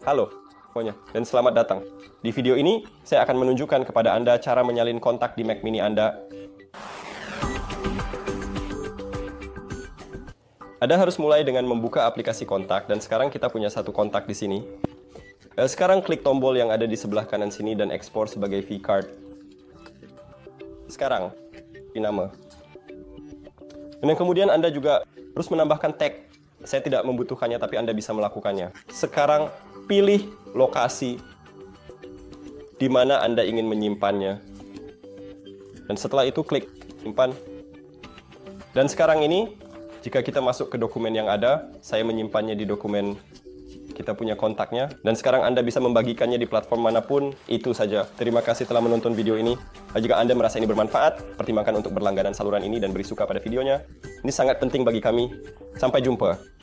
Halo semuanya, dan selamat datang. Di video ini, saya akan menunjukkan kepada Anda cara menyalin kontak di Mac Mini Anda. Anda harus mulai dengan membuka aplikasi kontak, dan sekarang kita punya satu kontak di sini. Sekarang klik tombol yang ada di sebelah kanan sini dan ekspor sebagai vCard. Sekarang, di nama. Dan kemudian Anda juga harus menambahkan tag. Saya tidak membutuhkannya, tapi Anda bisa melakukannya. Sekarang, pilih lokasi di mana Anda ingin menyimpannya. Dan setelah itu, klik simpan. Dan sekarang ini, jika kita masuk ke dokumen yang ada, saya menyimpannya di dokumen kita punya kontaknya. Dan sekarang Anda bisa membagikannya di platform manapun, itu saja. Terima kasih telah menonton video ini. Jika Anda merasa ini bermanfaat, pertimbangkan untuk berlangganan saluran ini dan beri suka pada videonya. Ini sangat penting bagi kami. Sampai jumpa.